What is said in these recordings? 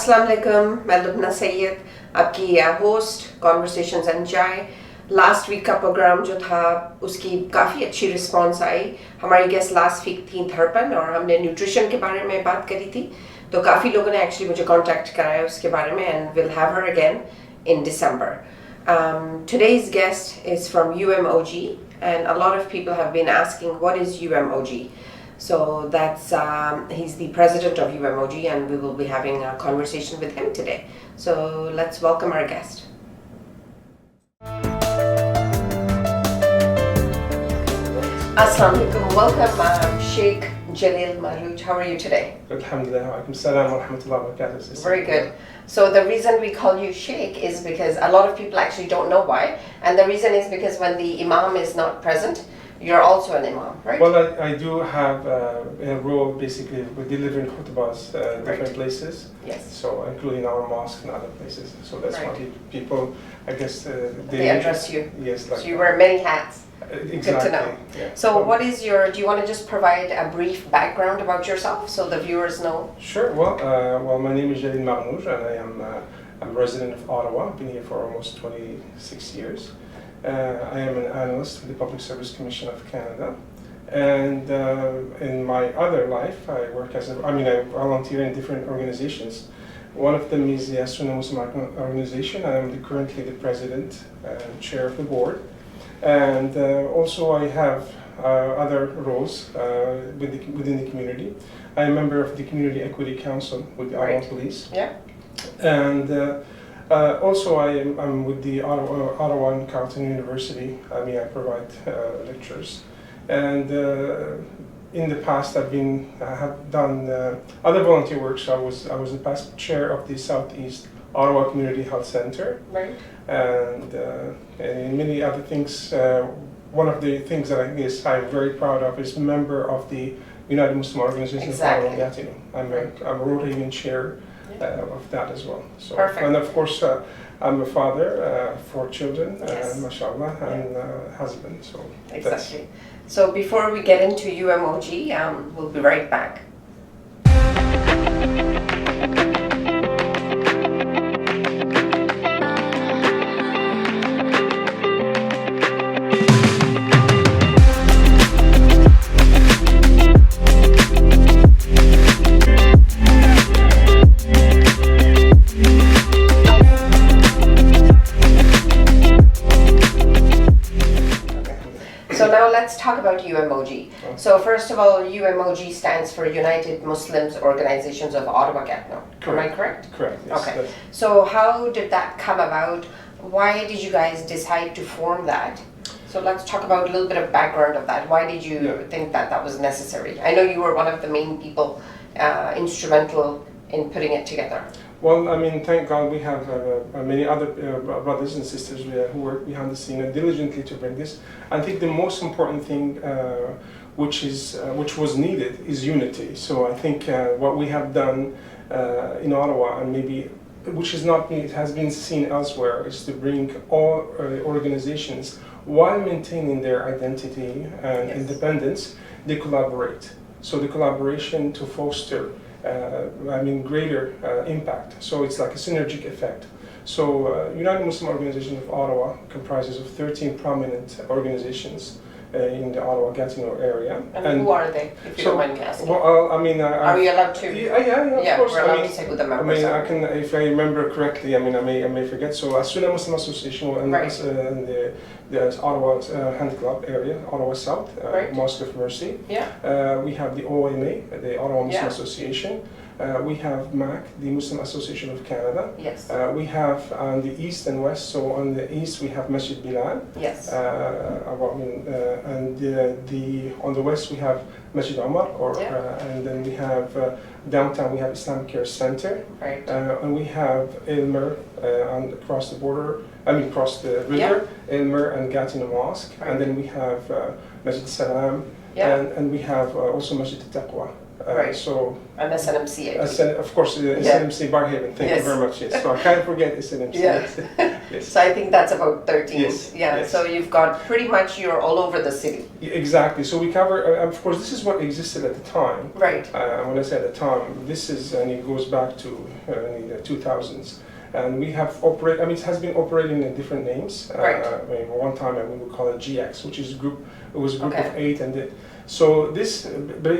अस्सलाम वालेकुम, मैं लुबना सैयद, आपकी होस्ट कॉन्वर्सेशंस एंड चाय। लास्ट वीक का प्रोग्राम जो था उसकी काफ़ी अच्छी रिस्पांस आई। हमारी गेस्ट लास्ट वीक थी धड़पन और हमने न्यूट्रिशन के बारे में बात करी थी, तो काफ़ी लोगों ने एक्चुअली मुझे कांटेक्ट कराया उसके बारे में and will have her again in December. Today's guest is from UMOG and a lot of people have been asking what is UMOG. So that's he's the president of UMOG and we will be having a conversation with him today. So let's welcome our guest. Assalamu alaikum. Welcome Sheikh Jalil Marhnouj. How are you today? Alhamdulillah. Wa alaikum salam wa rahmatullahi wa barakatuh. Very good. So the reason we call you Sheikh is because a lot of people actually don't know why, and the reason is because when the imam is not present, you're also an imam, right? Well, I do have a role basically with delivering khutbahs different places. Yes. So including our mosque and other places. So that's why people, I guess, they address you. Yes. Like so you wear many hats. Exactly. Good to know. Yeah. So what is do you want to just provide a brief background about yourself so the viewers know? Sure. Well, my name is Jalil Marhnouj and I'm a resident of Ottawa. I've been here for almost 26 years. I am an analyst with the Public Service Commission of Canada, and in my other life, I work I volunteer in different organizations. One of them is the Astronaut Muslim organization. I am currently the president and chair of the board, and also I have other roles within the community. I am a member of the Community Equity Council with the Ottawa Police. Yeah. And also, I'm with the Ottawa and Carleton University. I provide lectures, and in the past, I have done other volunteer work. So I was the past chair of the Southeast Ottawa Community Health Center, Right. and many other things. One of the things that I guess I'm very proud of is member of the United Muslim Organization of Ottawa and Gatineau. I'm a rotating chair. Of that as well. So, perfect. And of course, I'm a father, 4 children, Yes. mashallah, and husband. So Exactly. So before we get into UMOG, we'll be right back. Let's talk about UMOG. So first of all, UMOG stands for United Muslims Organizations of Ottawa Gatineau. Am I correct? Correct. Yes, okay. So how did that come about? Why did you guys decide to form that? So let's talk about a little bit of background of that. Why did you think that that was necessary? I know you were one of the main people instrumental in putting it together. Well, thank God we have many other brothers and sisters who work behind the scene and diligently to bring this. I think the most important thing which was needed is unity. So I think what we have done in Ottawa, and maybe which it has been seen elsewhere, is to bring all organizations, while maintaining their identity and independence, they collaborate. So the collaboration to foster greater impact. So it's like a synergic effect. So United Muslim Organization of Ottawa comprises of 13 prominent organizations in the Ottawa-Gatineau area. And who are they, if you don't mind me asking? Well, are we allowed to? Yeah, of course. We're allowed to say who the members are. I can, if I remember correctly, I may forget. So Astronaut Muslim Association and the Ottawa Hand Club area, Ottawa South, Mosque of Mercy. Yeah. We have the OMA, the Ottawa Muslim Association. We have MAC, the Muslim Association of Canada. Yes. We have on the east and west. So on the east we have Masjid Bilal. Yes. And on the west we have Masjid Omar, and then we have downtown we have Islamic Care Center. Right. And we have Aylmer across the border. Across the river, Aylmer and Gatineau Mosque, and then we have Masjid Salam, and we have also Masjid Taqwa. Right. So And SNMC, of course, SNMC Barhaven. Thank you very much. Yes. So I can't forget SNMC. Yeah. Yes. So I think that's about 13. Yes. Yeah. Yes. So you've got pretty much, you're all over the city. Exactly. So we cover. Of course, this is what existed at the time. Right. When I say at the time, this is, and it goes back to the 2000s. And we have operated. I mean, it has been operating in different names. Right. I mean, one time we would call it GX, which is group. It was a group Okay. of 8, and so this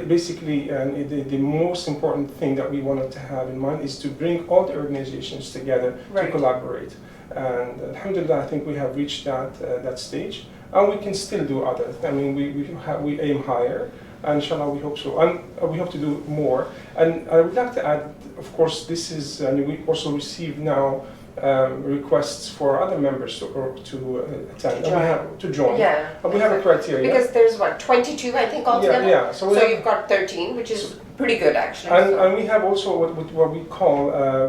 basically, the most important thing that we wanted to have in mind is to bring all the organizations together Right. to collaborate. And alhamdulillah, I think we have reached that stage, and we can still do other. I mean, we aim higher, and inshallah we hope so, and we hope to do more. And I would like to add, of course, this is, and we also receive now requests for other members to attend. To join. Yeah. And we have a criteria. Because there's what, 22 I think altogether? Yeah. So you've got 13, which is pretty good actually. And we have also what we call,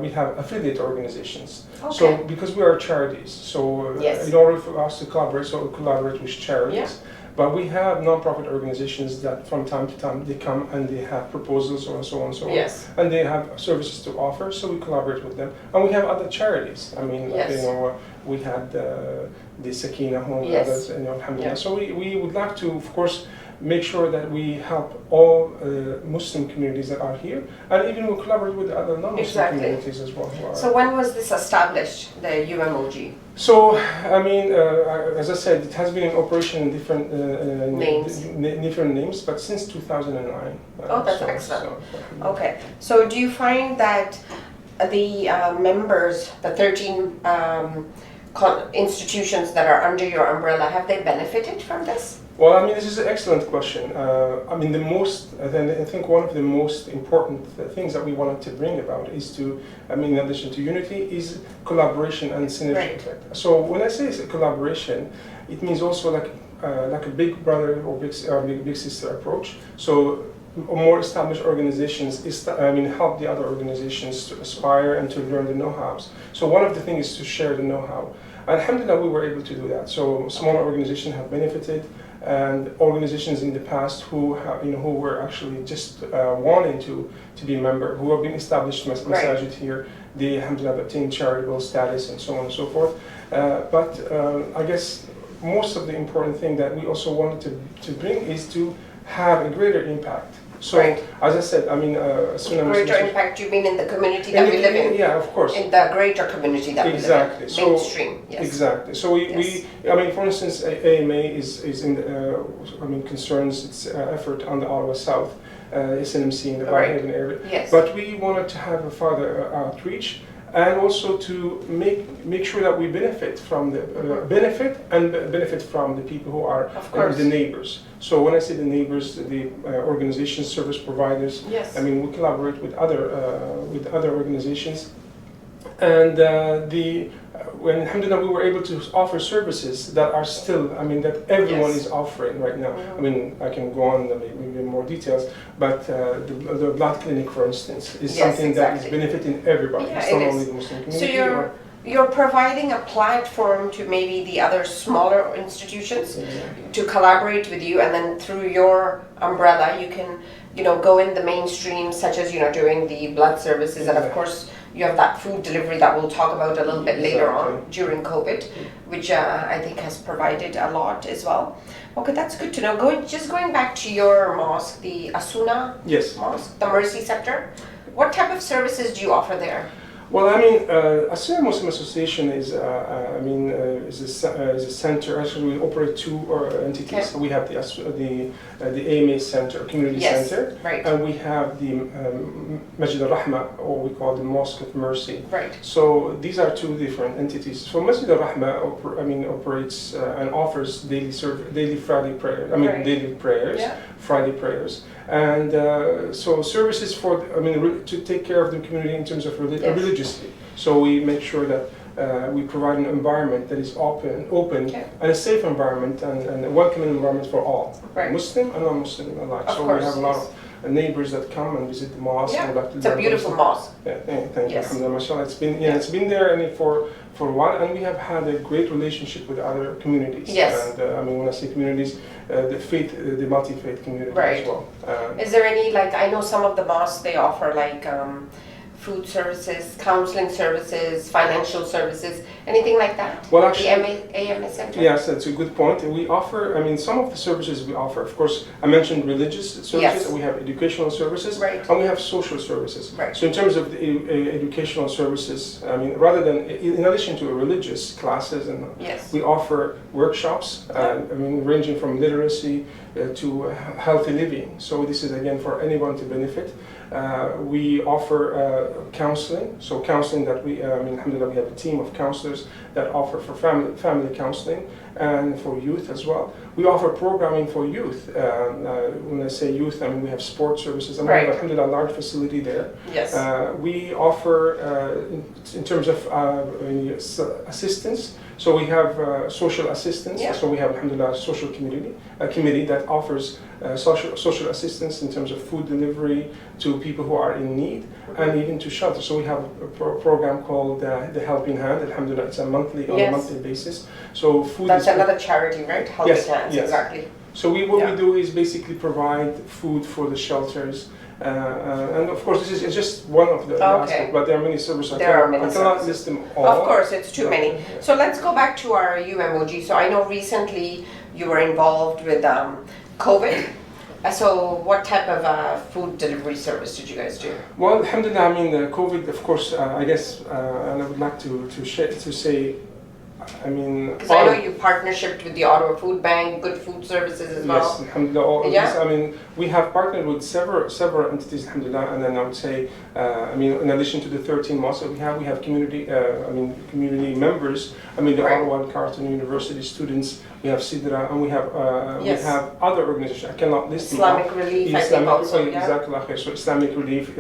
we have affiliate organizations. Okay. So because we are charities, so Yes. in order for us to collaborate, so we collaborate with charities. Yeah. But we have non-profit organizations that from time to time they come and they have proposals and so on and so on. Yes. And they have services to offer, so we collaborate with them. And we have other charities. I mean, Yes. we had the Sakina Home, Yes. others, alhamdulillah. Yeah. So we would like to, of course, make sure that we help all Muslim communities that are here, and even we collaborate with other non-Muslim Exactly. communities as well. So when was this established, the UMOG? So, I mean, as I said, it has been in operation in different different names, but since 2009. Oh, that's excellent. Okay. So do you find that the members, the 13 institutions that are under your umbrella, have they benefited from this? Well, I mean, this is an excellent question. I mean, I think one of the most important things that we wanted to bring about is to, I mean, in addition to unity, is collaboration and synergy Right. effect. So when I say it's a collaboration, it means also like a big brother or big sister approach. So more established organizations help the other organizations to aspire and to learn the know-hows. So one of the things is to share the know-how. Alhamdulillah, we were able to do that. So smaller organizations have benefited, and organizations in the past who were actually just wanting to be a member, who have been established masajid here, they alhamdulillah have attained charitable status and so on and so forth. But I guess most of the important thing that we also wanted to bring is to have a greater impact. So, Right. as I said, I mean, Greater impact, you mean in the community that we live in? Yeah, of course. In the greater community that Exactly. we live in. Mainstream, yes. Exactly. So I mean, for instance, AMA is in concerns its effort on the Ottawa South, SNMC in the Barhaven area. Yes. But we wanted to have a further outreach, and also to make sure that we benefit from the benefit from the people who are the neighbors. So when I say the neighbors, the organizations, service providers. Yes. I mean, we collaborate with other organizations, and when alhamdulillah we were able to offer services that are still, I mean, that everyone is offering right now. I mean, I can go on maybe more details, but the blood clinic, for instance, is something that is benefiting everybody. Yeah, it's not only the Muslim community. So you're providing a platform to maybe the other smaller institutions to collaborate with you, and then through your umbrella you can go in the mainstream, such as doing the blood services, and of course you have that food delivery that we'll talk about a little bit later on during COVID, which I think has provided a lot as well. Okay, that's good to know. Going back to your mosque, the Asuna Mosque, the Mercy Sector, what type of services do you offer there? Well, I mean, Asuna Muslim Association is a center. Actually, we operate two entities. Okay. We have the AMA Center, Community Center, right. and we have the Masjid al-Rahma, or we call the Mosque of Mercy. Right. So these are two different entities. So Masjid al-Rahma operates and offers daily Friday prayer. Daily prayers, Friday prayers. And so services to take care of the community in terms of religiously. So we make sure that we provide an environment that is open and a safe environment and a welcoming environment for all, Muslim and non-Muslim alike. So we have a lot of neighbors that come and visit the mosque. Yeah, would like to it's a learn beautiful about mosque. yeah, thank you. Yes. Alhamdulillah, mashallah. It's been there for a while, and we have had a great relationship with other communities. Yes. And when I say communities, the multi-faith community Right. as well. Is there any, like, I know some of the mosques, they offer like food services, counseling services, financial services, anything like that? Well, The actually, AMA Center? yes, that's a good point. We offer, some of the services we offer, of course, I mentioned religious services, Yes. we have educational services, Right. and we have social services. Right. So in terms of the educational services, rather than, in addition to religious classes, and Yes. we offer workshops, ranging from literacy to healthy living. So this is again for anyone to benefit. We offer counseling. So counseling that alhamdulillah, we have a team of counselors that offer for family counseling and for youth as well. We offer programming for youth. When I say youth, we have sports services. And Right. we have alhamdulillah, a large facility there. Yes. We offer, in terms of assistance, so we have social assistance. Yeah. So we have alhamdulillah, social committee that offers social assistance in terms of food delivery to people who are in need, and even to shelter. So we have a program called the Helping Hand. Alhamdulillah, it's on a monthly basis. So food. That's another charity, right? Helping Hands, yes. exactly. So what we do is basically provide food for the shelters. And of course, this is just one of the aspects, but there are many services. I cannot list them all. Of course, it's too many. So let's go back to our UMOG. So I know recently you were involved with COVID. So what type of food delivery service did you guys do? Well, alhamdulillah, COVID, of course, I guess, and I would like to say, because I know you partnershiped with the Ottawa Food Bank, Good Food Services as well. Yes, alhamdulillah. All of this, we have partnered with several entities, alhamdulillah, and then I would say, in addition to the 13 mosques that we have community, community members. The Right. Ottawa and Carleton University students. We have Sidra, and we have Yes. other organizations. I cannot list them. Islamic Relief, I think also, yeah. Exactly. So Islamic Relief,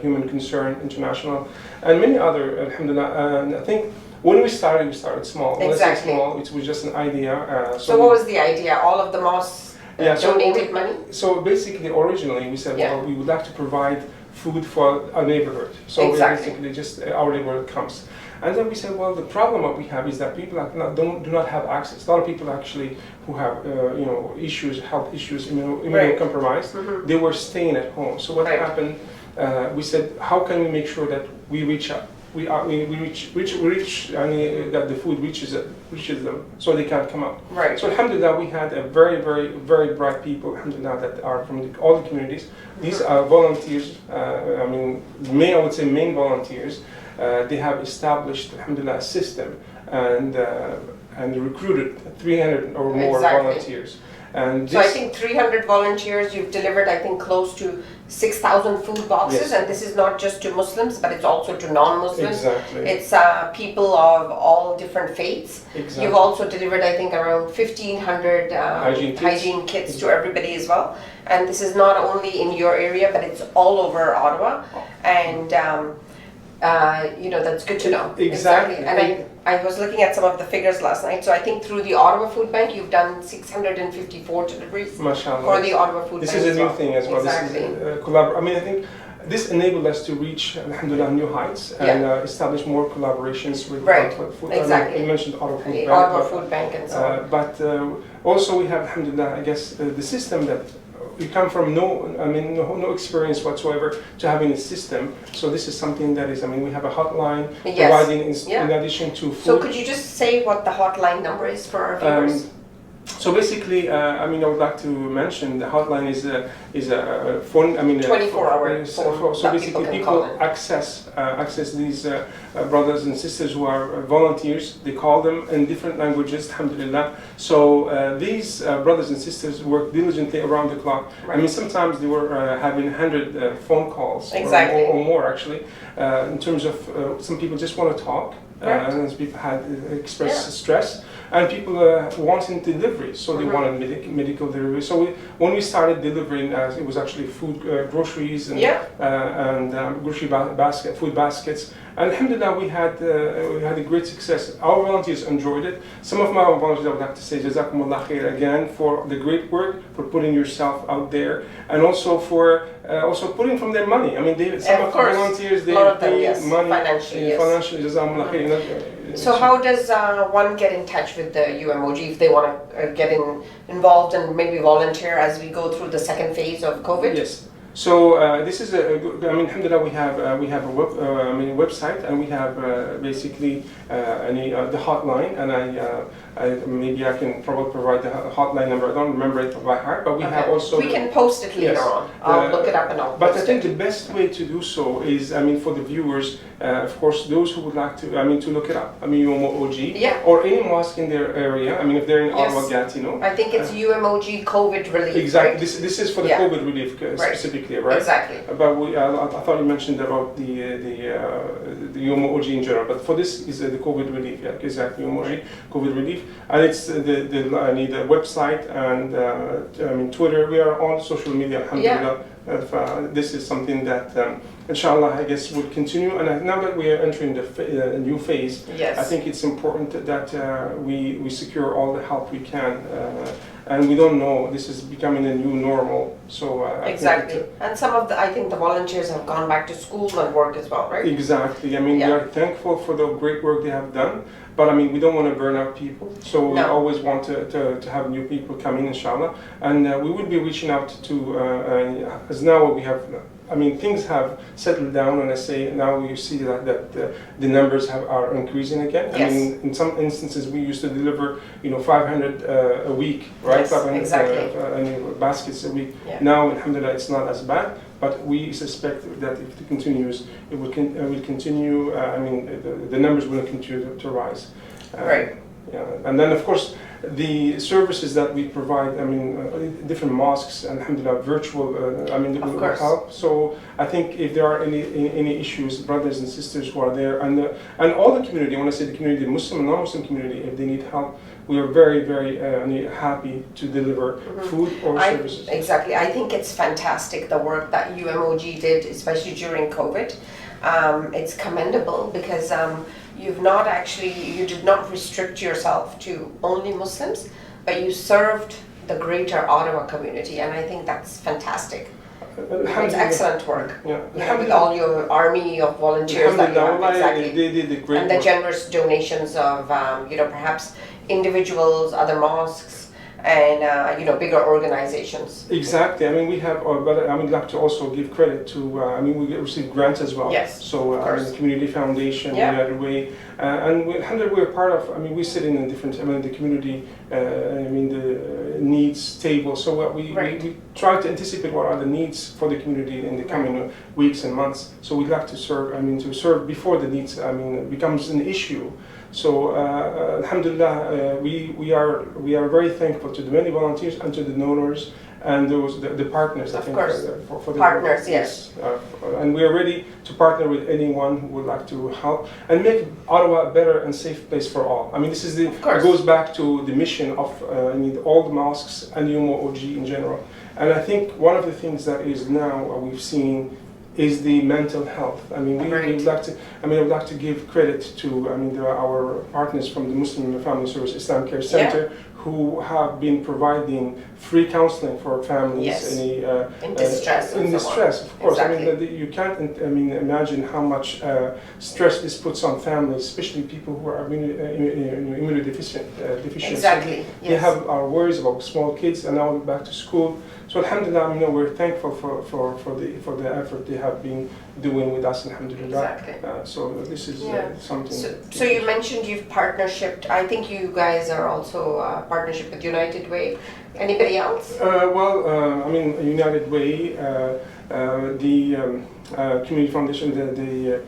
Human Concern International, and many other, alhamdulillah. And I think. When we started small. When I say small, it was just an idea. So what was the idea? All of the mosques donated money? So basically, originally, we said, well, we would like to provide food for our neighborhood. So basically, just our neighborhood comes. And then we said, well, the problem that we have is that people do not have access. A lot of people actually who have health issues, immunocompromised, they were staying at home. So what happened? We said, how can we make sure that we reach out? We reach that the food reaches them, so they can't come out. Right. So alhamdulillah, we had a very, very, very bright people, alhamdulillah, that are from all the communities. These are volunteers. I would say main volunteers. They have established, alhamdulillah, a system and recruited 300 or more volunteers. And so I think 300 volunteers, you've delivered, I think, close to 6,000 food boxes, and this is not just to Muslims, but it's also to non-Muslims. Exactly. It's people of all different faiths. Exactly. You've also delivered, I think, around 1,500 hygiene kits to everybody as well. And this is not only in your area, but it's all over Ottawa. And that's good to know. Exactly. And I was looking at some of the figures last night. So I think through the Ottawa Food Bank, you've done 654 deliveries for the Ottawa Food Bank. This is a new thing as well. Exactly. This is I think this enabled us to reach, alhamdulillah, new heights and establish more collaborations with food. Exactly. You mentioned Ottawa Food Bank. Ottawa Food Bank and so on. But also we have, alhamdulillah, I guess the system that we come from no experience whatsoever to having a system. So this is something that is, we have a hotline providing in addition to food. So could you just say what the hotline number is for our viewers? So basically, I would like to mention the hotline is a phone. 24-hour phone. So basically, people access these brothers and sisters who are volunteers. They call them in different languages, alhamdulillah. So these brothers and sisters work diligently around the clock. Right. Sometimes they were having 100 phone calls or more actually. In terms of some people just want to talk. And people had expressed stress. and people wanting delivery, so they wanted medical delivery. So when we started delivering, it was actually food, groceries, and grocery food baskets. And alhamdulillah, we had a great success. Our volunteers enjoyed it. Some of my volunteers, I would like to say, Jazakumullah khair again for the great work, for putting yourself out there, and also for also putting from their money. I mean, some of the volunteers, they pay money financially. Jazakumullah khair. So how does one get in touch with the UMOG if they want to get involved and maybe volunteer as we go through the second phase of COVID? Yes. So this is alhamdulillah, we have a website, and we have basically the hotline, and maybe I can probably provide the hotline number. I don't remember it by heart, but we have also. We can post it later on. I'll look it up and I'll. But I think the best way to do so is, for the viewers, of course, those who would like to, to look it up. UMOG or any mosque in their area. if they're in Ottawa, Gatineau. I think it's UMOG COVID relief. Exactly. Right? This is for the COVID relief specifically, right? Exactly. But I thought you mentioned about the UMOG in general, but for this is the COVID relief. Yeah, exactly. UMOG COVID relief, and it's the website and Twitter. We are on social media. Alhamdulillah. This is something that, inshallah, I guess will continue. And now that we are entering the new phase, I think it's important that we secure all the help we can. And we don't know, this is becoming a new normal. So exactly. And some of I think the volunteers have gone back to school and work as well, right? Exactly. We are thankful for the great work they have done. But we don't want to burn out people, so we always want to have new people come in, inshallah. And we will be reaching out to, as now we have, things have settled down, and I say now we see that the numbers are increasing again. Yes. In some instances we used to deliver 500 a week, right? Yes, 500 exactly. Baskets a week. Yeah. Now, alhamdulillah, it's not as bad. But we suspect that if it continues, it will continue. The numbers will continue to rise. Right. Yeah, and then of course the services that we provide. Different mosques, and alhamdulillah, virtual. Will help. So I think if there are any issues, brothers and sisters who are there, and all the community. When I say the community, the Muslim and non-Muslim community, if they need help, we are very, very happy to deliver food or services. Exactly. I think it's fantastic, the work that UMOG did, especially during COVID. It's commendable because you did not restrict yourself to only Muslims, but you served the greater Ottawa community, and I think that's fantastic. It's excellent work. Yeah. With all your army of volunteers that you have, exactly. They did a great and the work. Generous donations of perhaps individuals, other mosques, and bigger organizations. Exactly. We have, but I would like to also give credit to. We receive grants as well. Yes. So the Community Foundation, United Way, and we're part of. We sit in a different. The community. The needs table. So we try to anticipate what are the needs for the community in the coming weeks and months. So we'd like to serve. To serve before the needs. Becomes an issue. So alhamdulillah, we are very thankful to the many volunteers and to the donors and the partners. Of I think, course, for the partners, yes. And we are ready to partner with anyone who would like to help and make Ottawa a better and safe place for all. This is it goes back to the mission of all the mosques and UMOG in general. And I think one of the things that is now we've seen is the mental health. We'd like to. I would like to give credit to. Our partners from the Muslim Family Service Islam Care Center, who have been providing free counseling for families in distress. In distress, of course. Exactly. You can't. Imagine how much stress this puts on families, especially people who are immunodeficient. Exactly. They have our worries about small kids, and now back to school. So alhamdulillah, we're thankful for the effort they have been doing with us, alhamdulillah. Exactly. So this is something. So you mentioned you've partnershiped. I think you guys are also partnership with United Way. Anybody else? United Way, the Community Foundation, the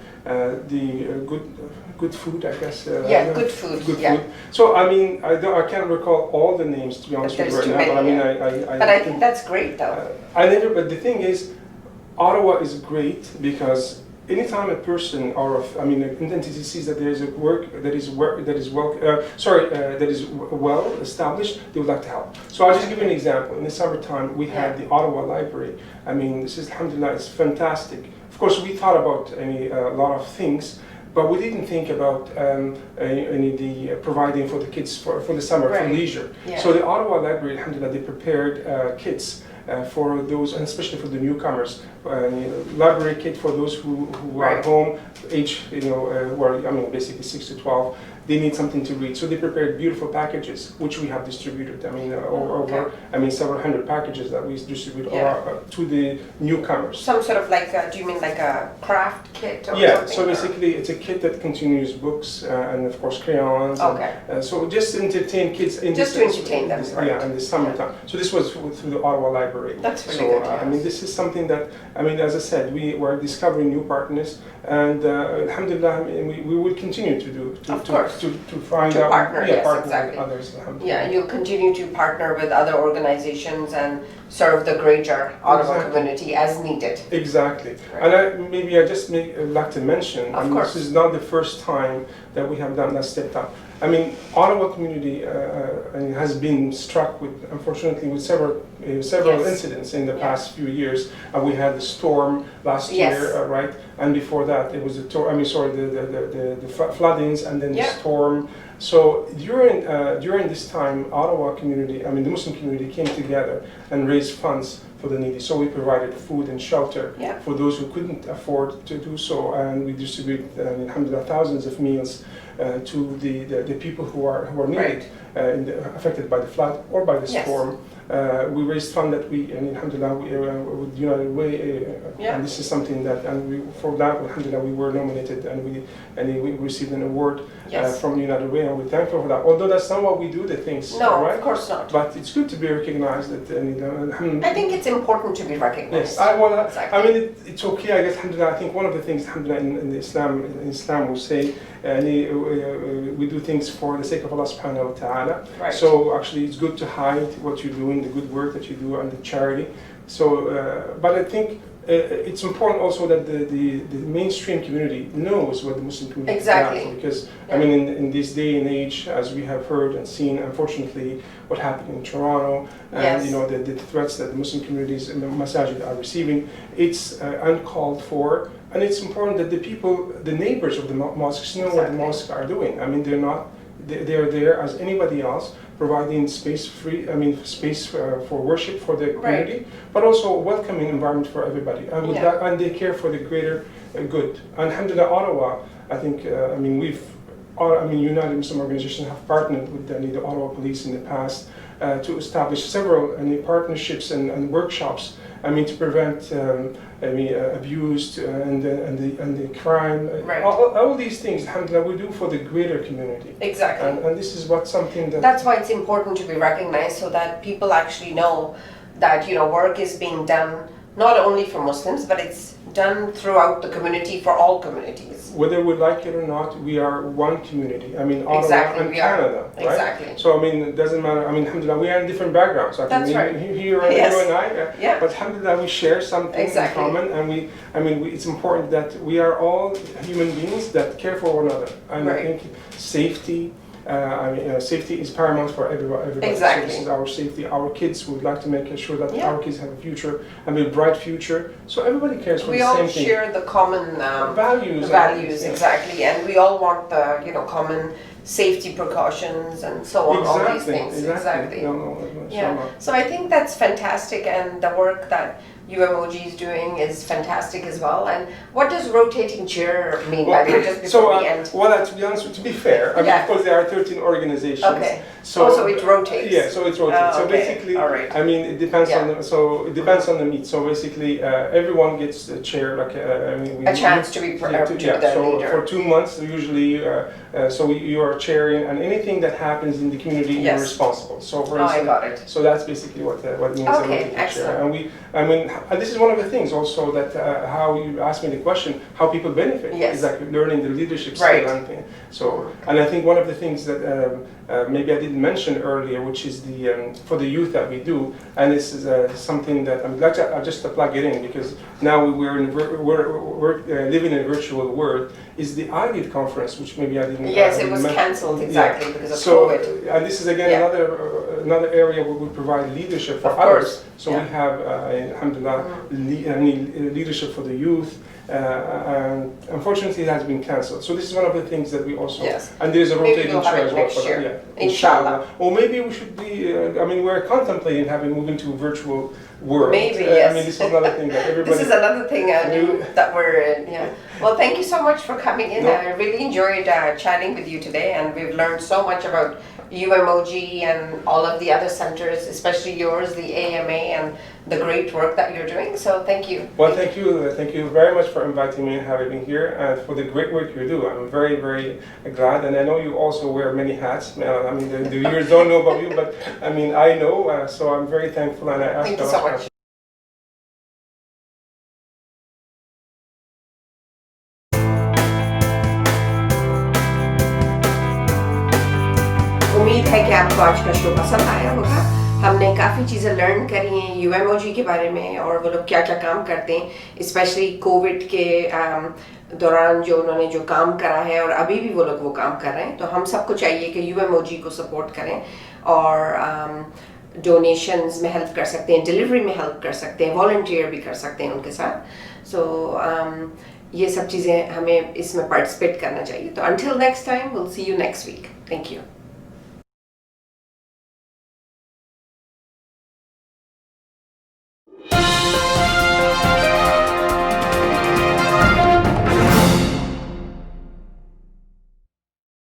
good food, I guess. Good food. Good food. So I can't recall all the names, to be honest with you right now. But I think that's great, though. But the thing is, Ottawa is great because anytime a person or an entity sees that there is a work that is well established, they would like to help. So I'll just give you an example. In the summertime, we had the Ottawa Library. I mean, this is, alhamdulillah, it's fantastic. Of course, we thought about a lot of things, but we didn't think about providing for the kids for the summer, for leisure. Yeah. So the Ottawa Library, alhamdulillah, they prepared kits for those, and especially for the newcomers. Library kit for those who are home, age, basically 6 to 12. They need something to read, so they prepared beautiful packages, which we have distributed. I mean, over several hundred packages that we distribute to the newcomers. Some sort of do you mean like a craft kit or something? So basically, it's a kit that continues books and of course crayons. Okay. So just to entertain kids. To entertain them. Yeah, in the summertime. So this was through the Ottawa Library. That's really good. I mean, this is something that as I said, we were discovering new partners, and alhamdulillah, we will continue to do. To find out partner with others. Yeah, you'll continue to partner with other organizations and serve the greater Ottawa community as needed. Exactly. Right. And I just like to mention, this is not the first time that we have done that step up. I mean, Ottawa community has been struck with, unfortunately, with several incidents in the past few years. We had the storm last year, right? And before that, it was the floodings, and then the storm. So during this time, Ottawa community, the Muslim community came together and raised funds for the needy. So we provided food and shelter for those who couldn't afford to do so, and we distributed, alhamdulillah, thousands of meals to the people who are needed, affected by the flood or by the storm. We raised funds that alhamdulillah, with United Way, and this is something that, for that, alhamdulillah, we were nominated, and we received an award from United Way, and we're thankful for that. Although that's not what we do, the things. No, of course not. But it's good to be recognized. I think it's important to be recognized. Yes, it's okay, I guess, alhamdulillah. I think one of the things, alhamdulillah, in Islam we say, we do things for the sake of Allah subhanahu wa ta'ala. Right. So actually it's good to hide what you're doing, the good work that you do, and the charity. So, but I think it's important also that the mainstream community knows what the Muslim community is about. Because in this day and age, as we have heard and seen, unfortunately, what happened in Toronto, and the threats that the Muslim communities and the masajid are receiving, it's uncalled for. And it's important that the neighbors of the mosques know what the mosques are doing. They're there as anybody else, providing space for worship for the community, but also a welcoming environment for everybody. And and they care for the greater good. And alhamdulillah, Ottawa, I think, United Muslim Organizations have partnered with the Ottawa Police in the past to establish several partnerships and workshops. To prevent abuse and the crime. Right. All these things, alhamdulillah, we do for the greater community. Exactly. And this is something that. That's why it's important to be recognized, so that people actually know that work is being done not only for Muslims, but it's done throughout the community for all communities. Whether we like it or not, we are one community. Ottawa and Canada, right? Exactly. So it doesn't matter. Alhamdulillah, we are in different backgrounds. That's right. You and I. But alhamdulillah, we share something in common, and it's important that we are all human beings that care for one another. And I think safety. Safety is paramount for everybody. Exactly. So this is our safety. Our kids, we would like to make sure that our kids have a future, a bright future. So everybody cares for the same thing. We all share the common values, exactly, and we all want the common safety precautions and so on. All these things, exactly. So I think that's fantastic, and the work that UMOG is doing is fantastic as well. And what does rotating chair mean by the way, just before we end? To be honest, to be fair, of course there are 13 organizations. Okay. So it rotates. Yeah, so it rotates. So basically, it depends on the meet. So basically, everyone gets a chair, a chance to be the leader. For 2 months, usually, you are chairing, and anything that happens in the community, you're responsible. So for instance, I got it. So that's basically what it means. Okay, excellent. And and this is one of the things also that how you asked me the question, how people benefit Yes. is like learning the leadership Right. skill and thing. So, and I think one of the things that maybe I didn't mention earlier, which is the for the youth that we do, and this is something that I'm glad to, just to plug it in because now we're living in a virtual world. Is the IVID conference, which maybe I didn't. Yes, it was cancelled exactly because of so, COVID. and this is again Yeah. another area where we provide leadership for Of others. course, So yeah. we have, alhamdulillah, leadership for the youth. And unfortunately, it has been cancelled. So this is one of the things that we also. Yes. And there's a Maybe rotating we'll have chair it as well next for that. year. Yeah, Inshallah. Or maybe we should be. I mean, we're contemplating having moving to a virtual world. Maybe, yes. I mean, this is another thing that everybody. This is another thing that we're in, yeah. Well, thank you so much for coming in. No. I really enjoyed chatting with you today, and we've learned so much about UMOG and all of the other centers, especially yours, the AMA, and the great work that you're doing. So thank you. Well, thank you very much for inviting me and having me here, and for the great work you do. I'm very, very glad, and I know you also wear many hats. I mean, the viewers don't know about you, but I mean, I know, so I'm very thankful, and I ask Thank you so much. उम्मीद है कि आपको आज का show पसंद आया होगा। हमने काफ़ी चीज़ें लर्न करी हैं UMOG के बारे में और वो लोग क्या क्या काम करते हैं, स्पेशली कोविड के दौरान जो उन्होंने जो काम करा है और अभी भी वो लोग वो काम कर रहे हैं। तो हम सबको चाहिए कि UMOG को सपोर्ट करें और डोनेशंस में हेल्प कर सकते हैं, डिलीवरी में हेल्प कर सकते हैं, वॉलंटियर भी कर सकते हैं उनके साथ। सो ये सब चीज़ें हमें इसमें पार्टिसिपेट करना चाहिए। तो until next time, will see you next week. Thank you.